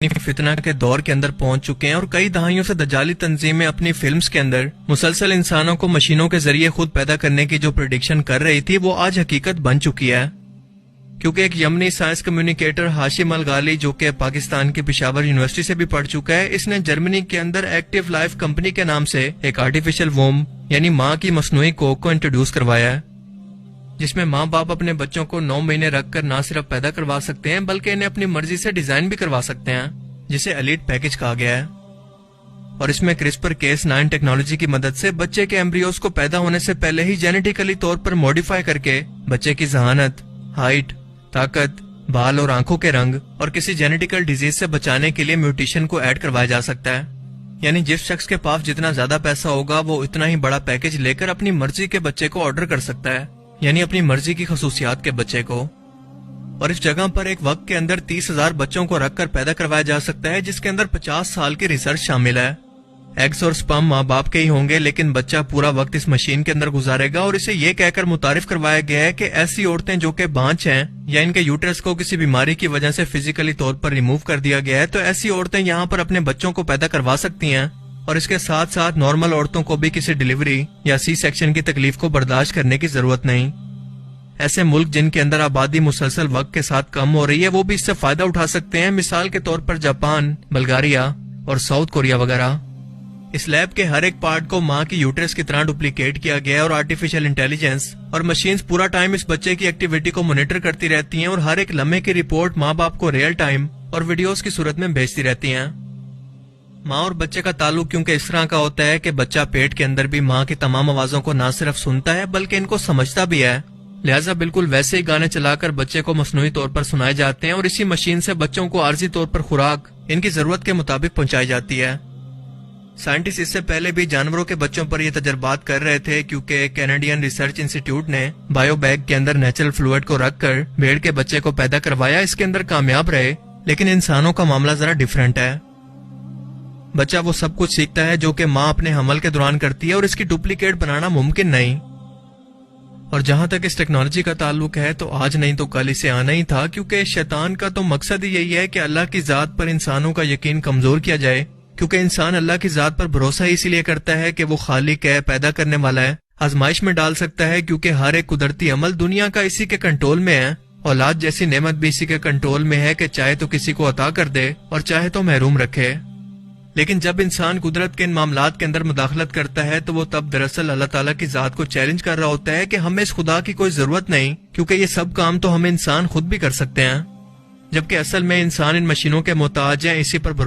فتنہ کے دور کے اندر پہنچ چکے ہیں اور کئی دہائیوں سے دجالی تنظیمیں اپنی فلمز کے اندر مسلسل انسانوں کو مشینوں کے ذریعے خود پیدا کرنے کی جو پریڈکشن کر رہی تھی وہ آج حقیقت بن چکی ہے، کیونکہ ایک یمنی سائنس کمیونیکیٹر ہاشم الغالی جو کہ پاکستان کی پشاور یونیورسٹی سے بھی پڑھ چکا ہے، اس نے جرمنی کے اندر ایکٹیو لائف کمپنی کے نام سے ایک آرٹیفیشل ووم یعنی ماں کی مصنوعی کوکھ کو انٹروڈیوس کروایا ہے، جس میں ماں باپ اپنے بچوں کو 9 مہینے رکھ کر نہ صرف پیدا کروا سکتے ہیں بلکہ انہیں اپنی مرضی سے ڈیزائن بھی کروا سکتے ہیں، جسے ایلیٹ پیکج کہا گیا ہے۔ اور اس میں کرسپر کیس 9 ٹیکنالوجی کی مدد سے بچے کے ایمبریوز کو پیدا ہونے سے پہلے ہی جینیٹیکلی طور پر موڈیفائی کر کے بچے کی ذہانت، ہائٹ، طاقت، بال اور آنکھوں کے رنگ اور کسی جینیٹیکل ڈیزیز سے بچانے کے لیے میوٹیشن کو ایڈ کروایا جا سکتا ہے، یعنی جس شخص کے پاس جتنا زیادہ پیسہ ہوگا وہ اتنا ہی بڑا پیکج لے کر اپنی مرضی کے بچے کو آرڈر کر سکتا ہے، یعنی اپنی مرضی کی خصوصیات کے بچے کو۔ اور اس جگہ پر ایک وقت کے اندر 30,000 بچوں کو رکھ کر پیدا کروایا جا سکتا ہے، جس کے اندر 50 سال کی ریسرچ شامل ہے۔ ایگز اور سپرم ماں باپ کے ہی ہوں گے، لیکن بچہ پورا وقت اس مشین کے اندر گزارے گا، اور اسے یہ کہہ کر متعارف کروایا گیا ہے کہ ایسی عورتیں جو کہ بانجھ ہیں یا ان کے یوٹرس کو کسی بیماری کی وجہ سے فزیکلی طور پر ریموو کر دیا گیا ہے، تو ایسی عورتیں یہاں پر اپنے بچوں کو پیدا کروا سکتی ہیں، اور اس کے ساتھ ساتھ نارمل عورتوں کو بھی کسی ڈیلیوری یا سی سیکشن کی تکلیف کو برداشت کرنے کی ضرورت نہیں۔ ایسے ملک جن کے اندر آبادی مسلسل وقت کے ساتھ کم ہو رہی ہے وہ بھی اس سے فائدہ اٹھا سکتے ہیں، مثال کے طور پر جاپان، بلغاریہ اور ساؤتھ کوریا وغیرہ۔ اس لیب کے ہر ایک پارٹ کو ماں کی یوٹرس کی طرح ڈپلیکیٹ کیا گیا ہے، اور آرٹیفیشل انٹیلیجنس اور مشینز پورا ٹائم اس بچے کی ایکٹیویٹی کو مانیٹر کرتی رہتی ہیں، اور ہر ایک لمحے کی رپورٹ ماں باپ کو ریئل ٹائم اور ویڈیوز کی صورت میں بھیجتی رہتی ہیں۔ ماں اور بچے کا تعلق کیونکہ اس طرح کا ہوتا ہے کہ بچہ پیٹ کے اندر بھی ماں کی تمام آوازوں کو نہ صرف سنتا ہے بلکہ ان کو سمجھتا بھی ہے، لہٰذا بالکل ویسے ہی گانے چلا کر بچے کو مصنوعی طور پر سنائے جاتے ہیں، اور اسی مشین سے بچوں کو عارضی طور پر خوراک ان کی ضرورت کے مطابق پہنچائی جاتی ہے۔ سائنٹسٹ اس سے پہلے بھی جانوروں کے بچوں پر یہ تجربات کر رہے تھے، کیونکہ کینیڈین ریسرچ انسٹی ٹیوٹ نے بایو بیگ کے اندر نیچرل فلوئڈ کو رکھ کر بھیڑ کے بچے کو پیدا کروایا، اس کے اندر کامیاب رہے، لیکن انسانوں کا معاملہ ذرا ڈیفرنٹ ہے۔ بچہ وہ سب کچھ سیکھتا ہے جو کہ ماں اپنے حمل کے دوران کرتی ہے، اور اس کی ڈپلیکیٹ بنانا ممکن نہیں۔ اور جہاں تک اس ٹیکنالوجی کا تعلق ہے تو آج نہیں تو کل اسے آنا ہی تھا، کیونکہ شیطان کا تو مقصد ہی یہی ہے کہ اللہ کی ذات پر انسانوں کا یقین کمزور کیا جائے، کیونکہ انسان اللہ کی ذات پر بھروسہ ہی اسی لیے کرتا ہے کہ وہ خالق ہے، پیدا کرنے والا ہے، آزمائش میں ڈال سکتا ہے، کیونکہ ہر ایک قدرتی عمل دنیا کا اسی کے کنٹرول میں ہے، اولاد جیسی نعمت بھی اسی کے کنٹرول میں ہے کہ چاہے تو کسی کو عطا کر دے اور چاہے تو محروم رکھے۔ لیکن جب انسان قدرت کے ان معاملات کے اندر مداخلت کرتا ہے تو وہ تب دراصل اللہ تعالیٰ کی ذات کو چیلنج کر رہا ہوتا ہے کہ ہمیں اس خدا کی کوئی ضرورت نہیں، کیونکہ یہ سب کام تو ہم انسان خود بھی کر سکتے ہیں، جبکہ اصل میں انسان ان مشینوں کے محتاج ہیں، اسی پر بھروسہ